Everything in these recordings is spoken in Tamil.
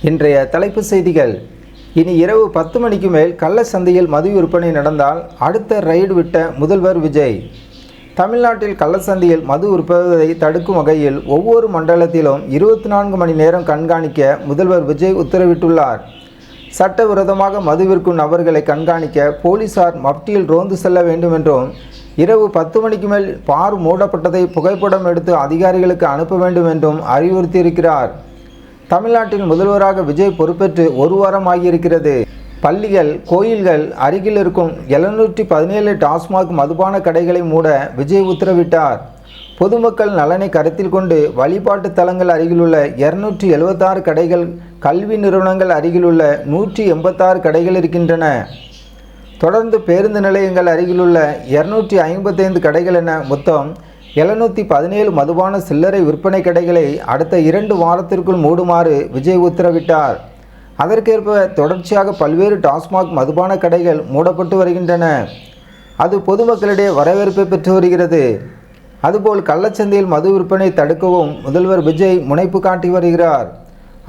இன்றைய தலைப்புச் செய்திகள். இனி இரவு 10 மணிக்கு மேல் கள்ள சந்தையில் மது விற்பனை நடந்தால் அடுத்த ரைடு விட்ட முதல்வர் விஜய். தமிழ்நாட்டில் கள்ளச்சந்தையில் மது விற்பதை தடுக்கும் வகையில் ஒவ்வொரு மண்டலத்திலும் 24 மணி நேரம் கண்காணிக்க முதல்வர் விஜய் உத்தரவிட்டுள்ளார். சட்டவிரோதமாக மது விற்கும் நபர்களை கண்காணிக்க போலீசார் மப்டியில் ரோந்து செல்ல வேண்டும் என்றும், இரவு 10 மணிக்கு மேல் பார் மூடப்பட்டதை புகைப்படம் எடுத்து அதிகாரிகளுக்கு அனுப்ப வேண்டும் என்றும் அறிவுறுத்தியிருக்கிறார். தமிழ்நாட்டின் முதல்வராக விஜய் பொறுப்பேற்று ஒரு வாரம் ஆகியிருக்கிறது. பள்ளிகள், கோயில்கள் அருகில் இருக்கும் 717 டாஸ்மாக் மதுபான கடைகளை மூட விஜய் உத்தரவிட்டார். பொதுமக்கள் நலனை கருத்தில் கொண்டு வழிபாட்டு தலங்கள் அருகிலுள்ள 276 கடைகள், கல்வி நிறுவனங்கள் அருகிலுள்ள 186 கடைகள் இருக்கின்றன. தொடர்ந்து பேருந்து நிலையங்கள் அருகிலுள்ள 255 கடைகள் என மொத்தம் 717 மதுபான சில்லறை விற்பனை கடைகளை அடுத்த 2 வாரத்திற்குள் மூடுமாறு விஜய் உத்தரவிட்டார். அதற்கேற்ப தொடர்ச்சியாக பல்வேறு டாஸ்மாக் மதுபான கடைகள் மூடப்பட்டு வருகின்றன. அது பொதுமக்களிடையே வரவேற்பை பெற்று வருகிறது. அதுபோல் கள்ளச்சந்தையில் மது விற்பனை தடுக்கவும் முதல்வர் விஜய் முனைப்பு காட்டி வருகிறார்.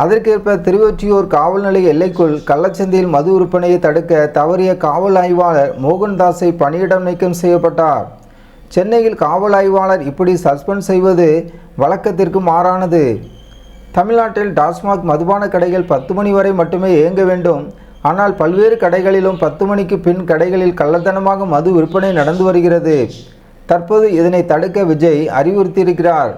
அதற்கேற்ப திருவொற்றியூர் காவல் நிலைய எல்லைக்குள் கள்ளச்சந்தையில் மது விற்பனையை தடுக்க தவறிய காவல் ஆய்வாளர் மோகன்தாஸை பணியிடம் நீக்கம் செய்யப்பட்டார். சென்னையில் காவல் ஆய்வாளர் இப்படி சஸ்பெண்ட் செய்வது வழக்கத்திற்கு மாறானது. தமிழ்நாட்டில் டாஸ்மாக் மதுபான கடைகள் 10 மணி வரை மட்டுமே இயங்க வேண்டும். ஆனால் பல்வேறு கடைகளிலும் 10 மணிக்கு பின் கடைகளில் கள்ளத்தனமாக மது விற்பனை நடந்து வருகிறது. தற்போது இதனை தடுக்க விஜய் அறிவுறுத்தியிருக்கிறார்.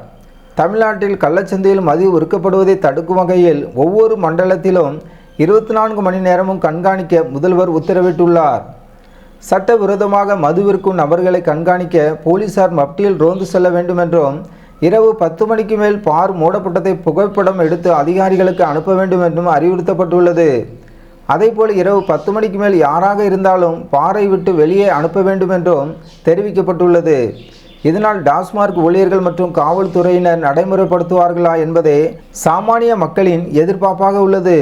தமிழ்நாட்டில் கள்ளச்சந்தையில் மது விற்கப்படுவதை தடுக்கும் வகையில் ஒவ்வொரு மண்டலத்திலும் 24 மணி நேரமும் கண்காணிக்க முதல்வர் உத்தரவிட்டுள்ளார். சட்டவிரோதமாக மது விற்கும் நபர்களை கண்காணிக்க போலீசார் மப்டியில் ரோந்து செல்ல வேண்டும் என்றும், இரவு 10 மணிக்கு மேல் பார் மூடப்பட்டதை புகைப்படம் எடுத்து அதிகாரிகளுக்கு அனுப்ப வேண்டும் என்றும் அறிவுறுத்தப்பட்டுள்ளது. அதேபோல் இரவு 10 மணிக்கு மேல் யாராக இருந்தாலும் பாரை விட்டு வெளியே அனுப்ப வேண்டும் என்றும் தெரிவிக்கப்பட்டுள்ளது. இதனால் டாஸ்மாக் ஊழியர்கள் மற்றும் காவல்துறையினர் நடைமுறைப்படுத்துவார்களா என்பதே சாமானிய மக்களின் எதிர்பார்ப்பாக உள்ளது.